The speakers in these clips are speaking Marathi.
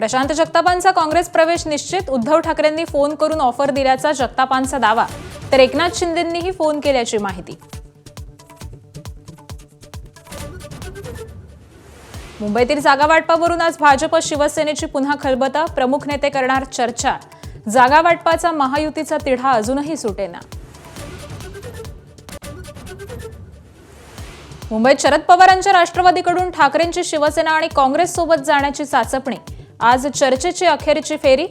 प्रशांत जगतापांचा काँग्रेस प्रवेश निश्चित, उद्धव ठाकरेंनी फोन करून ऑफर दिल्याचा जगतापांचा दावा, तर एकनाथ शिंदेंनीही फोन केल्याची माहिती. मुंबईतील जागा वाटपावरून आज भाजप शिवसेनेची पुन्हा खलबत, प्रमुख नेते करणार चर्चा. जागा वाटपाचा महायुतीचा तिढा अजूनही सुटेना. मुंबईत शरद पवारांच्या राष्ट्रवादीकडून ठाकरेंची शिवसेना आणि काँग्रेस सोबत जाण्याची चाचपणी. आज चर्चेची अखेरची फेरी,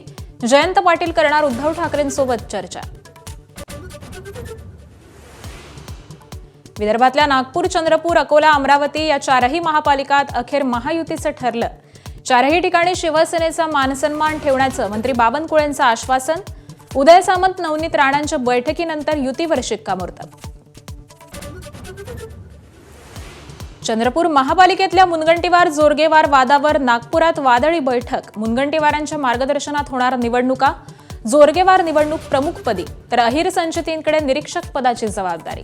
जयंत पाटील करणार उद्धव ठाकरेंसोबत चर्चा. विदर्भातल्या नागपूर, चंद्रपूर, अकोला, अमरावती या चारही महापालिकात अखेर महायुतीचं ठरलं. चारही ठिकाणी शिवसेनेचा मानसन्मान ठेवण्याचं मंत्री बावनकुळेंचं आश्वासन. उदय सामंत, नवनीत राणांच्या बैठकीनंतर युतीवर शिक्कामोर्तब. चंद्रपूर महापालिकेतल्या मुनगंटीवार जोरगेवार वादावर नागपुरात वादळी बैठक. मुनगंटीवारांच्या मार्गदर्शनात होणार निवडणुका. जोरगेवार निवडणूक प्रमुखपदी, तर अहिर संचेतींकडे निरीक्षक पदाची जबाबदारी.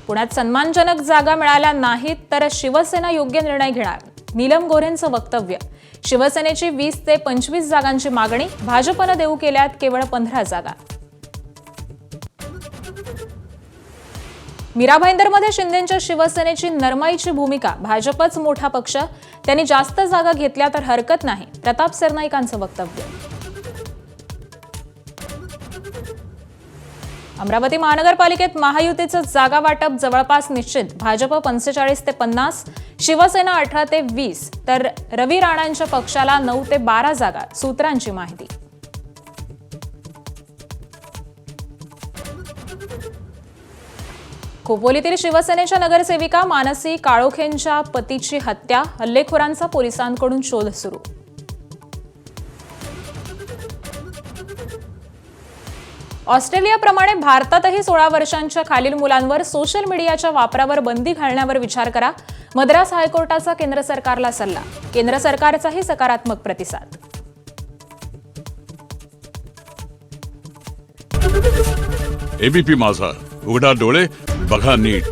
पुण्यात सन्मानजनक जागा मिळाल्या नाहीत तर शिवसेना योग्य निर्णय घेणार, नीलम गोऱ्हेंचं वक्तव्य. शिवसेनेची 20 ते 25 जागांची मागणी, भाजपनं देऊ केल्यात केवळ 15 जागा. मीरा भाईंदरमध्ये शिंदेंच्या शिवसेनेची नरमाईची भूमिका, भाजपच मोठा पक्ष, त्यांनी जास्त जागा घेतल्या तर हरकत नाही, प्रताप सरनाईकांचं वक्तव्य. अमरावती महानगरपालिकेत महायुतीचं जागा वाटप जवळपास निश्चित. भाजप 45 ते 50, शिवसेना 18 ते 20, तर रवी राणांच्या पक्षाला 9 ते 12 जागा, सूत्रांची माहिती. खोपोलीतील शिवसेनेच्या नगरसेविका मानसी काळोखेंच्या पतीची हत्या, हल्लेखोरांचा पोलिसांकडून शोध सुरू. ऑस्ट्रेलियाप्रमाणे भारतातही 16 वर्षांच्या खालील मुलांवर सोशल मीडियाच्या वापरावर बंदी घालण्यावर विचार करा. मद्रास हायकोर्टाचा केंद्र सरकारला सल्ला. केंद्र सरकारचाही सकारात्मक प्रतिसाद. एबीपी माझा, उघडा डोळे बघा नीट.